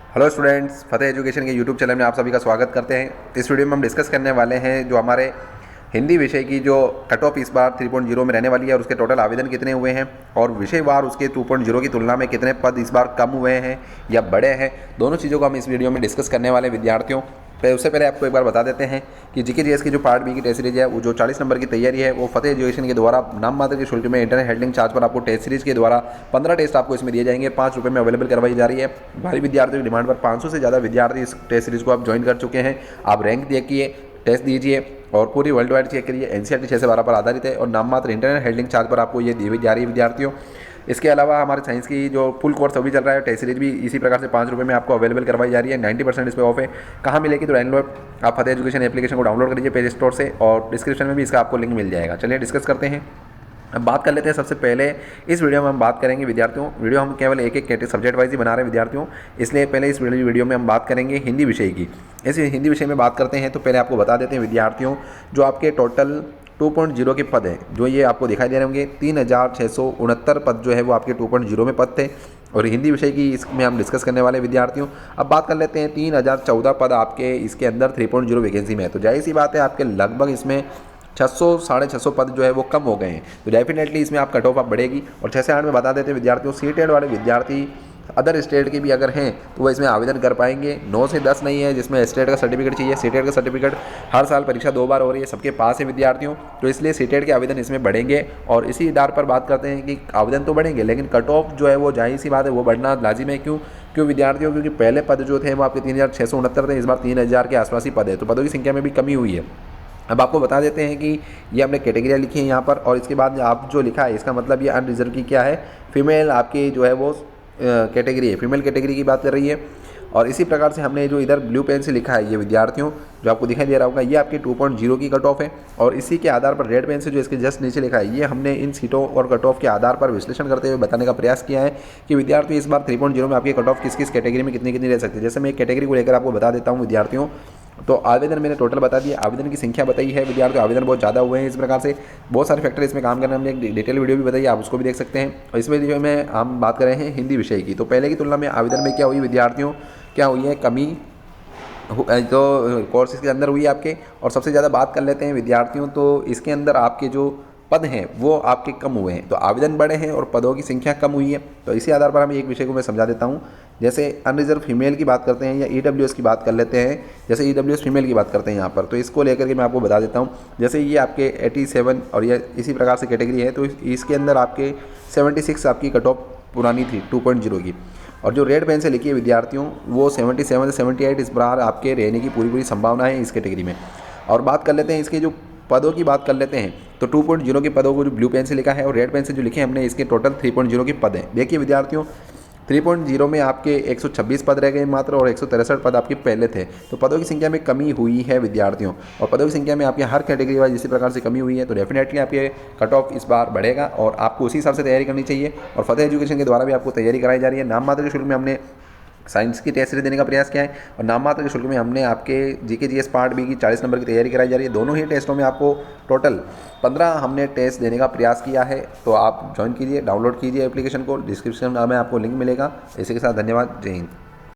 Hello students, फतेह education के YouTube channel में आप सभी का स्वागत करते हैं। इस वीडियो में हम डिस्कस करने वाले हैं जो हमारे हिंदी विषय की जो कट ऑफ इस बार 3.0 में रहने वाली है और उसके टोटल आवेदन कितने हुए हैं और विषयवार उसके 2.0 की तुलना में कितने पद इस बार कम हुए हैं या बढ़े हैं। दोनों चीज़ों को हम इस वीडियो में डिस्कस करने वाले हैं विद्यार्थियों। उससे पहले आपको एक बार बता देते हैं कि जीके जीएस की जो पार्ट बी की टेस्ट सीरीज है वो जो 40 नंबर की तैयारी है वो फतेह एजुकेशन के द्वारा नाम मात्र के शुल्क में इंटरनेट हेडलिंग चार्ज पर आपको टेस्ट सीरीज के द्वारा 15 टेस्ट आपको इसमें दिए जाएंगे, 5 रुपये में अवेलेबल करवाई जा रही है। भारी विद्यार्थियों की डिमांड पर 500 से ज़्यादा विद्यार्थी इस टेस्ट सीरीज को आप ज्वाइन कर चुके हैं। आप रैंक देखिए, टेस्ट दीजिए और पूरी वर्ल्ड वाइड चेक करिए। एनसीईआरटी 6 से 12 पर आधारित है और नाम मात्र इंटरनेट हेडलिंग चार्ज पर आपको ये दी जा रही है विद्यार्थियों। इसके अलावा हमारे साइंस की जो फुल कोर्स अभी चल रहा है, टेस्ट सीरीज भी इसी प्रकार से 5 रुपये में आपको अवेलेबल करवाई जा रही है। 90% इस पर ऑफ है। कहाँ मिलेगी? तो डाउनलोड आप फतेह एजुकेशन एप्लीकेशन को डाउनलोड करिए प्ले स्टोर से और डिस्क्रिप्शन में भी इसका आपको लिंक मिल जाएगा। चलिए डिस्कस करते हैं। अब बात कर लेते हैं। सबसे पहले इस वीडियो में हम बात करेंगे विद्यार्थियों, वीडियो हम केवल एक सब्जेक्ट वाइज ही बना रहे हैं विद्यार्थियों, इसलिए पहले इस वीडियो में हम बात करेंगे हिंदी विषय की। इस हिंदी विषय में बात करते हैं तो पहले आपको बता देते हैं विद्यार्थियों, जो आपके टोटल 2.0 के पद हैं जो ये आपको दिखाई दे रहे होंगे, 3669 पद जो है वो आपके 2.0 में पद थे और हिंदी विषय की इसमें हम डिस्कस करने वाले विद्यार्थियों। अब बात कर लेते हैं 3014 पद आपके इसके अंदर 3.0 वैकेंसी में है, तो जाहिर सी बात है आपके लगभग इसमें 600 साढ़े 600 पद जो है वो कम हो गए हैं, तो डेफिनेटली इसमें आप कट ऑफ आप बढ़ेगी। और 6 से 8 में बता देते हैं विद्यार्थियों, सीटेड वाले विद्यार्थी अदर स्टेट के भी अगर हैं तो वो इसमें आवेदन कर पाएंगे। 9 से 10 नहीं है जिसमें स्टेट का सर्टिफिकेट चाहिए। सीटेट का सर्टिफिकेट हर साल परीक्षा 2 बार हो रही है, सबके पास है विद्यार्थियों, तो इसलिए सीटेट के आवेदन इसमें बढ़ेंगे। और इसी आधार पर बात करते हैं कि आवेदन तो बढ़ेंगे लेकिन कट ऑफ जो है वो जाहिर सी बात है वो बढ़ना लाजिम है। क्यों विद्यार्थियों? क्योंकि पहले पद जो थे वो आपके 3669 थे, इस बार 3000 के आसपास ही पद है, तो पदों की संख्या में भी कमी हुई है। अब आपको बता देते हैं कि ये हमने कैटेगरियाँ लिखी हैं यहाँ पर और इसके बाद आप जो लिखा है इसका मतलब ये अनरिजर्व की क्या है, फीमेल आपकी जो है वो कैटेगरी है, फीमेल कैटेगरी की बात कर रही है। और इसी प्रकार से हमने जो इधर ब्लू पेन से लिखा है ये विद्यार्थियों जो आपको दिखाई दे रहा होगा, ये आपकी 2.0 की कट ऑफ है। और इसी के आधार पर रेड पेन से जो इसके जस्ट नीचे लिखा है, ये हमने इन सीटों और कट ऑफ के आधार पर विश्लेषण करते हुए बताने का प्रयास किया है कि विद्यार्थी इस बार 3.0 में आपकी कट ऑफ किस किस कैटेगरी में कितनी कितनी रह सकती है। जैसे मैं एक कैटेगरी को लेकर आपको बता देता हूँ विद्यार्थियों, तो आवेदन मैंने टोटल बता दिया, आवेदन की संख्या बताई है विद्यार्थियों, आवेदन बहुत ज़्यादा हुए हैं। इस प्रकार से बहुत सारे फैक्टर इसमें काम करने हमने एक डिटेल वीडियो भी बताई, आप उसको भी देख सकते हैं। और इसमें जो में हम बात कर रहे हैं हिंदी विषय की, तो पहले की तुलना में आवेदन में क्या हुई विद्यार्थियों, क्या हुई है कमी तो कोर्सेज के अंदर हुई आपके। और सबसे ज़्यादा बात कर लेते हैं विद्यार्थियों, तो इसके अंदर आपके जो पद हैं वो आपके कम हुए हैं, तो आवेदन बढ़े हैं और पदों की संख्या कम हुई है। तो इसी आधार पर हम एक विषय को मैं समझा देता हूँ। जैसे अनरिजर्व फीमेल की बात करते हैं या ईडब्ल्यूएस की बात कर लेते हैं, जैसे ईडब्ल्यूएस फीमेल की बात करते हैं यहाँ पर, तो इसको लेकर के मैं आपको बता देता हूँ। जैसे ये आपके 87 और ये इसी प्रकार से कैटेगरी है, तो इसके अंदर आपके 76 आपकी कट ऑफ पुरानी थी 2.0 की। और जो रेड पेन से लिखी है विद्यार्थियों वो 77 से 78 इस बार आपके रहने की पूरी संभावना है इस कैटेगरी में। और बात कर लेते हैं इसके जो पदों की बात कर लेते हैं, तो 2.0 के पदों को जो ब्लू पेन से लिखा है और रेड पेन से जो लिखे हैं हमने, इसके टोटल 3.0 के पद हैं। देखिए विद्यार्थियों 3.0 में आपके 126 पद रह गए मात्र और 163 पद आपके पहले थे, तो पदों की संख्या में कमी हुई है विद्यार्थियों। और पदों की संख्या में आपके हर कैटेगरी वाइज इसी प्रकार से कमी हुई है, तो डेफिनेटली आपके कट ऑफ इस बार बढ़ेगा और आपको उसी हिसाब से तैयारी करनी चाहिए। और फतेह एजुकेशन के द्वारा भी आपको तैयारी कराई जा रही है। नाम मात्र के शुल्क में हमने साइंस की टेस्ट सीरीज देने का प्रयास किया है और नाम मात्र के शुल्क में हमने आपके जीके जीएस पार्ट बी की 40 नंबर की तैयारी कराई जा रही है। दोनों ही टेस्टों में आपको टोटल 15 हमने टेस्ट देने का प्रयास किया है, तो आप ज्वाइन कीजिए, डाउनलोड कीजिए एप्लीकेशन को, डिस्क्रिप्शन में आपको लिंक मिलेगा। इसी के साथ धन्यवाद, जय हिंद।